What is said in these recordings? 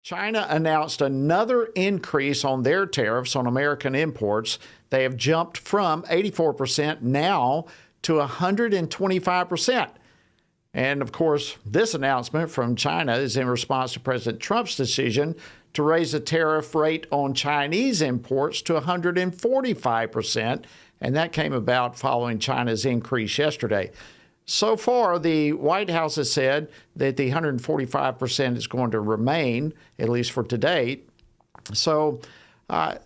China announced another increase on their tariffs on American imports. They have jumped from 84% now to 125%. And of course, this announcement from China is in response to President Trump's decision to raise the tariff rate on Chinese imports to 145%. And that came about following China's increase yesterday. So far, the White House has said that the 145% is going to remain, at least for today. So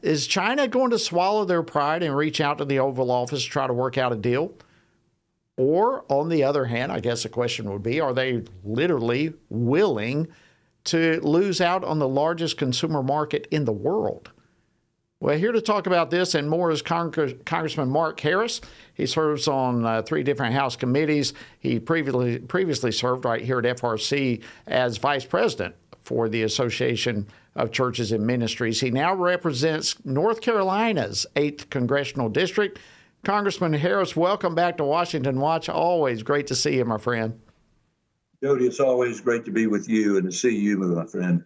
is China going to swallow their pride and reach out to the Oval Office to try to work out a deal? Or, on the other hand, I guess the question would be, are they literally willing to lose out on the largest consumer market in the world? Well, here to talk about this and more is Congressman Mark Harris. He serves on 3 different House committees. He previously served right here at FRC as vice president for the Association of Churches and Ministries. He now represents North Carolina's 8th Congressional District. Congressman Harris, welcome back to Washington Watch. Always great to see you, my friend. Jody, it's always great to be with you and to see you, my friend.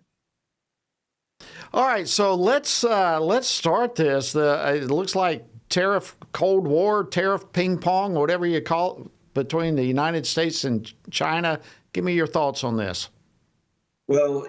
All right, so let's start this. It looks like tariff Cold War, tariff ping pong, whatever you call it, between the United States and China. Give me your thoughts on this. Well,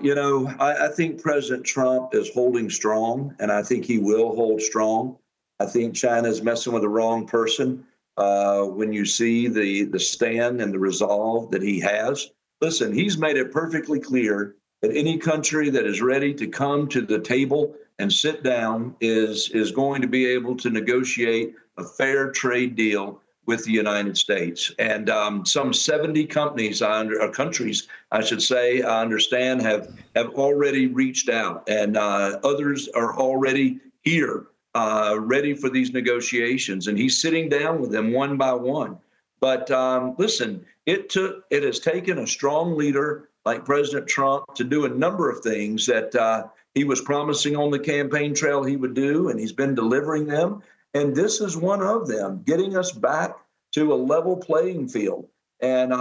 I think President Trump is holding strong, and I think he will hold strong. I think China's messing with the wrong person when you see the stand and the resolve that he has. Listen, he's made it perfectly clear that any country that is ready to come to the table and sit down is going to be able to negotiate a fair trade deal with the United States. And some 70 countries, I should say, I understand, have already reached out, and others are already here, ready for these negotiations. And he's sitting down with them one by one. But listen, it has taken a strong leader like President Trump to do a number of things that he was promising on the campaign trail he would do, and he's been delivering them. And this is one of them, getting us back to a level playing field. And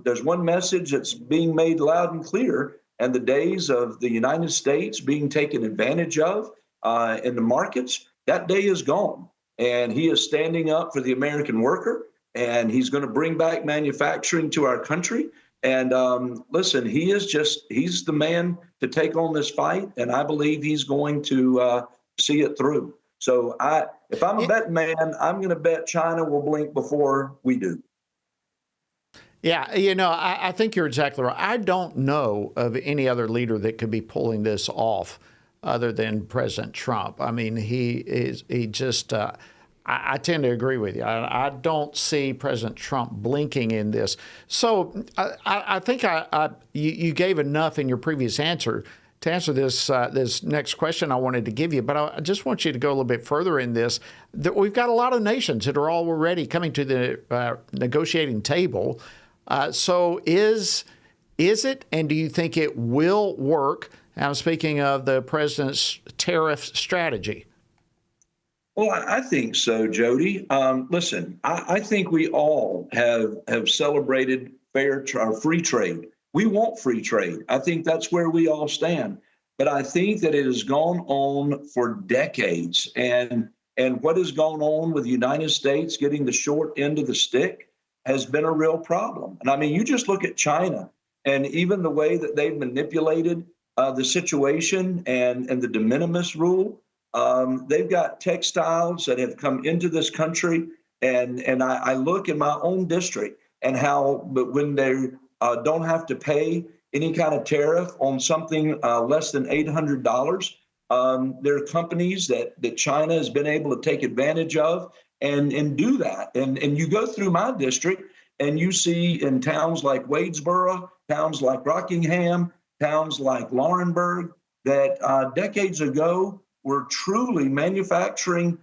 there's one message that's being made loud and clear, and the days of the United States being taken advantage of in the markets, that day is gone. And he is standing up for the American worker, and he's going to bring back manufacturing to our country. And listen, he's the man to take on this fight, and I believe he's going to see it through. So if I'm a betting man, I'm going to bet China will blink before we do. Yeah, I think you're exactly right. I don't know of any other leader that could be pulling this off other than President Trump. I mean, I tend to agree with you. I don't see President Trump blinking in this. So I think you gave enough in your previous answer to answer this next question I wanted to give you. But I just want you to go a little bit further in this. We've got a lot of nations that are already coming to the negotiating table. So is it, and do you think it will work? I'm speaking of the president's tariff strategy. Well, I think so, Jody. Listen, I think we all have celebrated free trade. We want free trade. I think that's where we all stand. But I think that it has gone on for decades. And what has gone on with the United States getting the short end of the stick has been a real problem. And I mean, you just look at China and even the way that they've manipulated the situation and the de minimis rule. They've got textiles that have come into this country, and I look in my own district and but when they don't have to pay any kind of tariff on something less than $800, there are companies that China has been able to take advantage of and do that. And you go through my district and you see in towns like Wadesboro, towns like Rockingham, towns like Laurinburg, that decades ago were truly manufacturing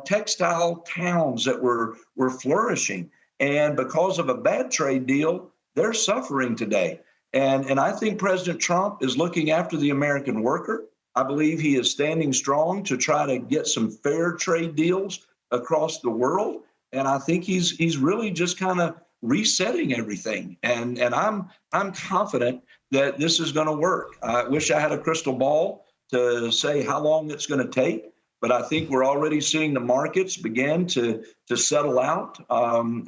textile towns that were flourishing. And because of a bad trade deal, they're suffering today. And I think President Trump is looking after the American worker. I believe he is standing strong to try to get some fair trade deals across the world. And I think he's really just kind of resetting everything. And I'm confident that this is going to work. I wish I had a crystal ball to say how long it's going to take, but I think we're already seeing the markets begin to settle out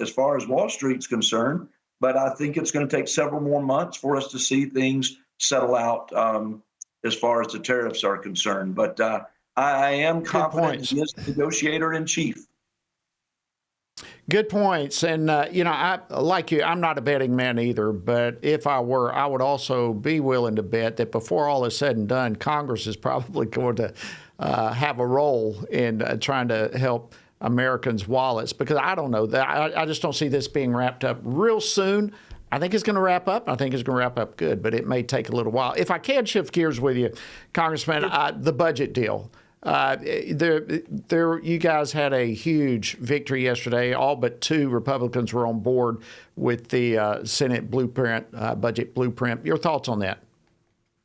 as far as Wall Street's concerned. But I think it's going to take several more months for us to see things settle out as far as the tariffs are concerned. But I am confident he is the negotiator in chief. Good points. And, I, like you, I'm not a betting man either, but if I were, I would also be willing to bet that before all is said and done, Congress is probably going to have a role in trying to help Americans' wallets, because I don't know that I just don't see this being wrapped up real soon. I think it's going to wrap up. I think it's going to wrap up good, but it may take a little while. If I can shift gears with you, Congressman, the budget deal. You guys had a huge victory yesterday. All but 2 Republicans were on board with the Senate blueprint, budget blueprint. Your thoughts on that?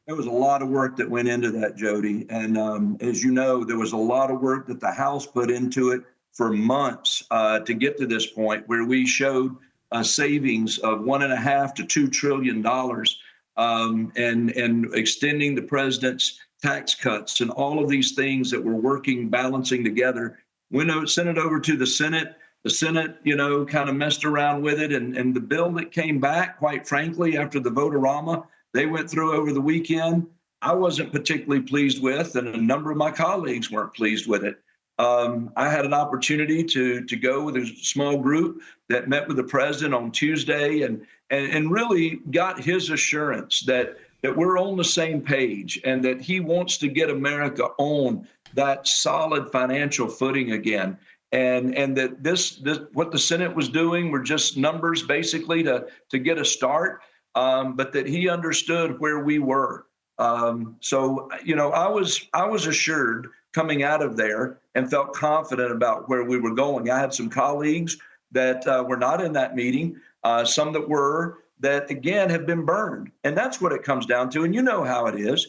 There was a lot of work that went into that, Jody. And as you know, there was a lot of work that the House put into it for months to get to this point where we showed savings of $1.5 to $2 trillion and extending the president's tax cuts and all of these things that were working, balancing together. We sent it over to the Senate. The Senate, kind of messed around with it. And the bill that came back, quite frankly, after the vote-a-rama, they went through over the weekend, I wasn't particularly pleased with, and a number of my colleagues weren't pleased with it. I had an opportunity to go with a small group that met with the president on Tuesday and really got his assurance that we're on the same page and that he wants to get America on that solid financial footing again. And that this what the Senate was doing were just numbers basically to get a start, but that he understood where we were. So I was assured coming out of there and felt confident about where we were going. I had some colleagues that were not in that meeting, some that were, that again have been burned. And that's what it comes down to. And you know how it is.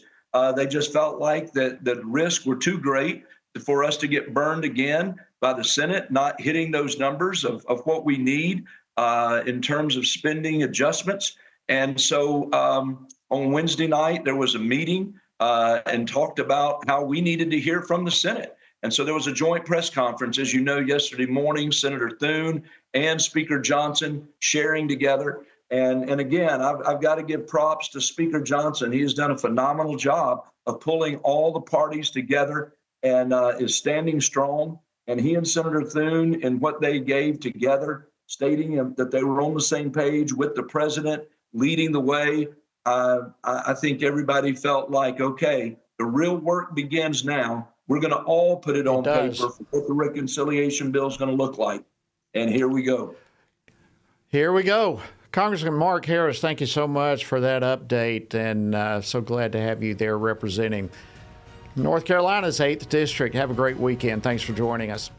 They just felt like that the risks were too great for us to get burned again by the Senate, not hitting those numbers of what we need in terms of spending adjustments. And so on Wednesday night, there was a meeting and talked about how we needed to hear from the Senate. And so there was a joint press conference, as you know, yesterday morning, Senator Thune and Speaker Johnson sharing together. And again, I've got to give props to Speaker Johnson. He has done a phenomenal job of pulling all the parties together and is standing strong. And he and Senator Thune, in what they gave together, stating that they were on the same page with the president, leading the way, I think everybody felt like, okay, the real work begins now. We're going to all put it on paper for what the reconciliation bill is going to look like. And here we go. Here we go. Congressman Mark Harris, thank you so much for that update, and so glad to have you there representing North Carolina's 8th District. Have a great weekend. Thanks for joining us.